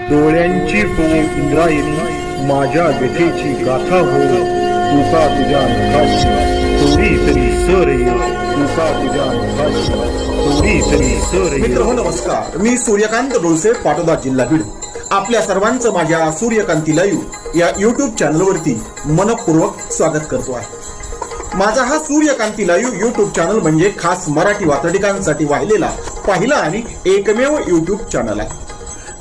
डोळ्यांची हो इंद्रायणी माझ्या व्यथेची गाथा हो तुका तुझ्या नखाची थोडी तरी सर ये तुका तुझ्या नखाची थोडी तरी सर ये. मित्र नमस्कार, मी सूर्यकांत डोळसे, पाटोदा, जिल्हा बीड. आपल्या सर्वांचं माझ्या सूर्यकांती लाईव्ह या युट्यूब चॅनलवरती मनपूर्वक स्वागत करतो आहे. माझा हा सूर्यकांती लाईव्ह युट्यूब चॅनल म्हणजे खास मराठी वात्रटिकांसाठी वाहिलेला पहिला आणि एकमेव युट्यूब चॅनल आहे.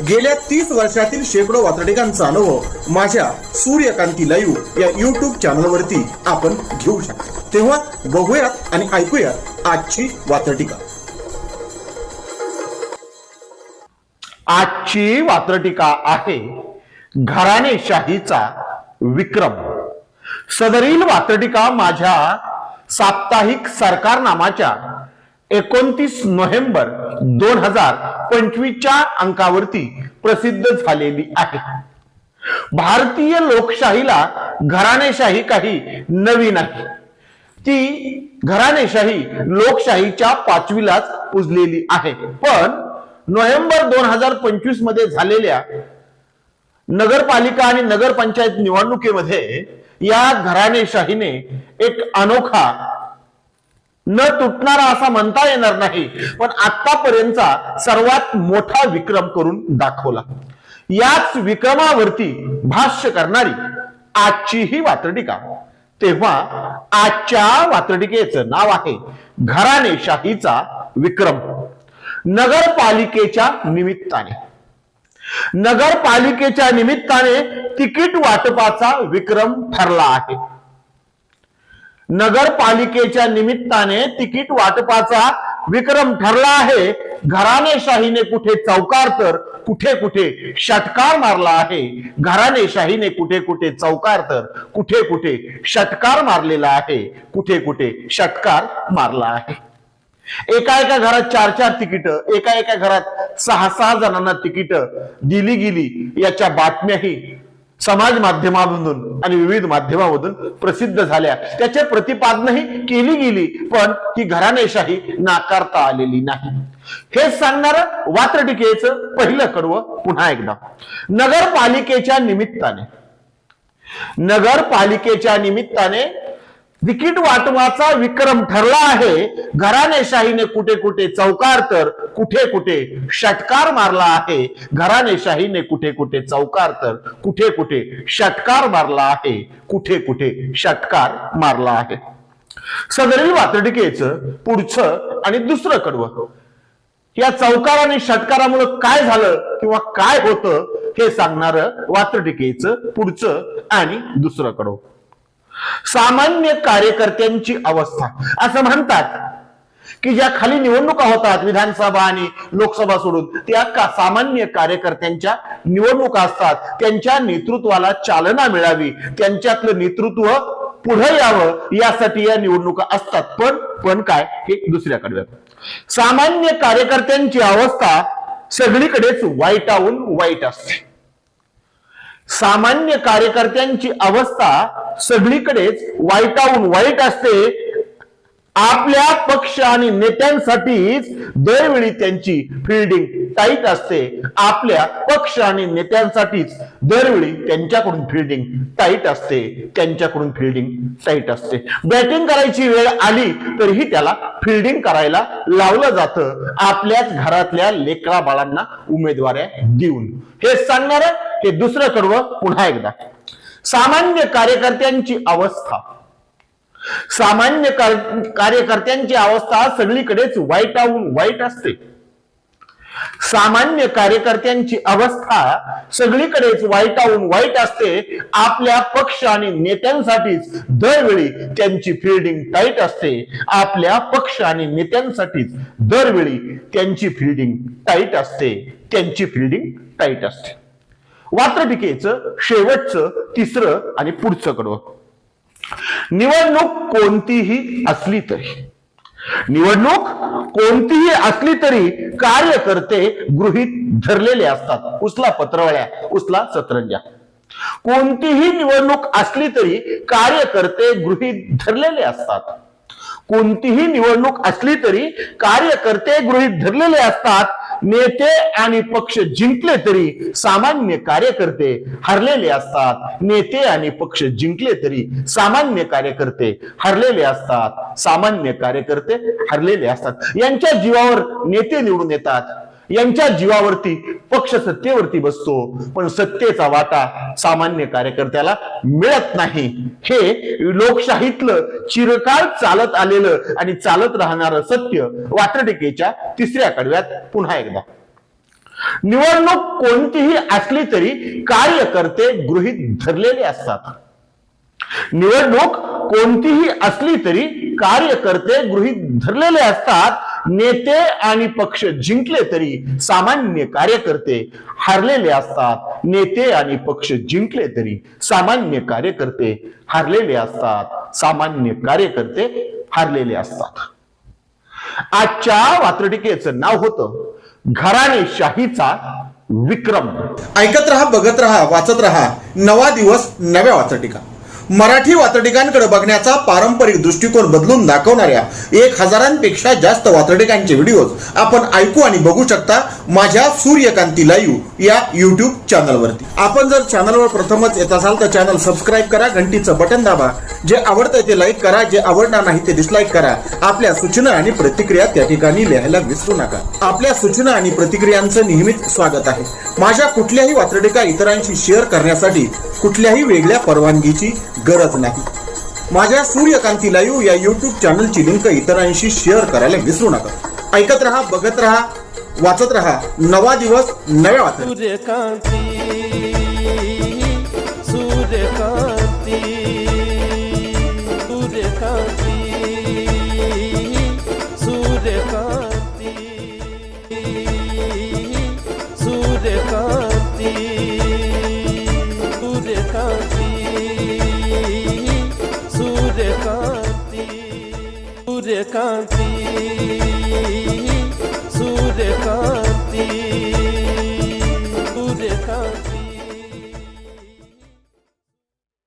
गेल्या 30 वर्षातील शेकडो वात्रटिकांचा अनुभव माझ्या सूर्यकांती लाईव्ह या युट्यूब चॅनलवरती आपण घेऊ शकता. तेव्हा बघूयात आणि ऐकूयात आजची वात्रटिका. आजची वात्रटिका आहे घराणेशाहीचा विक्रम. सदरील वात्रटिका माझ्या साप्ताहिक सरकारनामाच्या 29 नोव्हेंबर 2025 अंकावरती प्रसिद्ध झालेली आहे. भारतीय लोकशाहीला घराणेशाही काही नवी नाही. ती घराणेशाही लोकशाहीच्या 5वीलाच पुजलेली आहे. पण नोव्हेंबर 2025 मध्ये झालेल्या नगरपालिका आणि नगरपंचायत निवडणुकीमध्ये या घराणेशाहीने एक अनोखा, न तुटणारा असा म्हणता येणार नाही, पण आतापर्यंतचा सर्वात मोठा विक्रम करून दाखवला. याच विक्रमावरती भाष्य करणारी आजची ही वात्रटिका. तेव्हा आजच्या वात्रटिकेचं नाव आहे घराणेशाहीचा विक्रम. नगरपालिकेच्या निमित्ताने. नगरपालिकेच्या निमित्ताने तिकीट वाटपाचा विक्रम ठरला आहे. नगरपालिकेच्या निमित्ताने तिकीट वाटपाचा विक्रम ठरला आहे. घराणेशाहीने कुठे चौकार तर कुठे कुठे षटकार मारला आहे. घराणेशाहीने कुठे कुठे चौकार तर कुठे कुठे षटकार मारलेला आहे. कुठे कुठे षटकार मारला आहे. एका घरात 4 तिकीट, एका घरात 6 जणांना तिकीट दिली गेली याच्या बातम्याही समाज माध्यमामधून आणि विविध माध्यमामधून प्रसिद्ध झाल्या. त्याचे प्रतिपादनही केली गेली, पण ही घराणेशाही नाकारता आलेली नाही. हे सांगणार वात्रटिकेचं पहिलं कडवं पुन्हा एकदा. नगरपालिकेच्या निमित्ताने. नगरपालिकेच्या निमित्ताने तिकीट वाटपाचा विक्रम ठरला आहे. घराणेशाहीने कुठे कुठे चौकार तर कुठे कुठे षटकार मारला आहे. घराणेशाहीने कुठे कुठे चौकार तर कुठे कुठे षटकार मारला आहे. कुठे कुठे षटकार मारला आहे. सदरील वात्रटिकेचं पुढचं आणि दुसरं कडवं. या चौकार आणि षटकारामुळे काय झालं किंवा काय होतं हे सांगणारं वात्रटिकेचं पुढचं आणि दुसरं कडवं. सामान्य कार्यकर्त्यांची अवस्था. असं म्हणतात की ज्या खाली निवडणुका होतात विधानसभा आणि लोकसभा सोडून, त्या सामान्य कार्यकर्त्यांच्या निवडणुका असतात. त्यांच्या नेतृत्वाला चालना मिळावी, त्यांच्यातलं नेतृत्व पुढे यावं यासाठी या निवडणुका असतात. पण काय हे दुसऱ्याकडे. सामान्य कार्यकर्त्यांची अवस्था सगळीकडेच वाईटाहून वाईट असते. सामान्य कार्यकर्त्यांची अवस्था सगळीकडेच वाईटाहून वाईट असते. आपल्या पक्ष आणि नेत्यांसाठीच दरवेळी त्यांची फिल्डिंग टाईट असते. आपल्या पक्ष आणि नेत्यांसाठीच दरवेळी त्यांच्याकडून फिल्डिंग टाईट असते. त्यांच्याकडून फिल्डिंग टाईट असते. बॅटिंग करायची वेळ आली तरीही त्याला फिल्डिंग करायला लावलं जातं, आपल्याच घरातल्या लेकरा बाळांना उमेदवाऱ्या देऊन. हे सांगणार हे दुसरं कडवं पुन्हा एकदा. सामान्य कार्यकर्त्यांची अवस्था. सामान्य कार्यकर्त्यांची अवस्था सगळीकडेच वाईटाहून वाईट असते. सामान्य कार्यकर्त्यांची अवस्था सगळीकडेच वाईटाहून वाईट असते. आपल्या पक्ष आणि नेत्यांसाठीच दरवेळी त्यांची फिल्डिंग टाईट असते. आपल्या पक्ष आणि नेत्यांसाठीच दरवेळी त्यांची फिल्डिंग टाईट असते. त्यांची फिल्डिंग टाईट असते. वात्रटिकेचं शेवटचं तिसरं आणि पुढचं कडवं. निवडणूक कोणतीही असली तरी. निवडणूक कोणतीही असली तरी कार्यकर्ते गृहीत धरलेले असतात. उचला पत्रवळ्या, उचला सतरंजा. कोणतीही निवडणूक असली तरी कार्यकर्ते गृहीत धरलेले असतात. कोणतीही निवडणूक असली तरी कार्यकर्ते गृहीत धरलेले असतात. नेते आणि पक्ष जिंकले तरी सामान्य कार्यकर्ते हरलेले असतात. नेते आणि पक्ष जिंकले तरी सामान्य कार्यकर्ते हरलेले असतात. सामान्य कार्यकर्ते हरलेले असतात. यांच्या जीवावर नेते निवडून येतात, यांच्या जीवावरती पक्ष सत्तेवरती बसतो, पण सत्तेचा वाटा सामान्य कार्यकर्त्याला मिळत नाही. हे लोकशाहीतलं चिरकाळ चालत आलेलं आणि चालत राहणारं सत्य वात्रटिकेच्या तिसऱ्या कडव्यात पुन्हा एकदा. निवडणूक कोणतीही असली तरी कार्यकर्ते गृहीत धरलेले असतात. निवडणूक कोणतीही असली तरी कार्यकर्ते गृहीत धरलेले असतात. नेते आणि पक्ष जिंकले तरी सामान्य कार्यकर्ते हरलेले असतात. नेते आणि पक्ष जिंकले तरी सामान्य कार्यकर्ते हरलेले असतात. सामान्य कार्यकर्ते हरलेले असतात. आजच्या वात्रटिकेचं नाव होतं घराणेशाहीचा विक्रम. ऐकत रहा, बघत रहा, वाचत रहा. नवा दिवस, नव्या वात्रटिका. मराठी वात्रटिकांकडे बघण्याचा पारंपरिक दृष्टिकोन बदलून दाखवणाऱ्या 1000पेक्षा जास्त वात्रटिकांचे व्हिडिओज आपण ऐकू आणि बघू शकता माझ्या सूर्यकांती लाईव्ह या युट्यूब चॅनलवरती. आपण जर चॅनलवर प्रथमच येत असाल तर चॅनल सबस्क्राईब करा, घंटीचं बटन दाबा. जे आवडतं ते लाईक करा, जे आवडणार नाही ते डिसलाईक करा. आपल्या सूचना आणि प्रतिक्रिया त्या ठिकाणी लिहायला विसरू नका. आपल्या सूचना आणि प्रतिक्रियांचं नेहमीच स्वागत आहे. माझ्या कुठल्याही वात्रटिका इतरांशी शेअर करण्यासाठी कुठल्याही वेगळ्या परवानगीची गरज नाही. माझ्या सूर्यकांती लाईव्ह या युट्यूब चॅनलची लिंक इतरांशी शेअर करायला विसरू नका. ऐकत रहा, बघत रहा, वाचत रहा. नवा दिवस, नव्या वात्रटिका. सूर्यकांती, सूर्यकांती, सूर्यकांती, सूर्यकांती, सूर्यकांती, सूर्यकांती, सूर्यकांती, सूर्यकांती.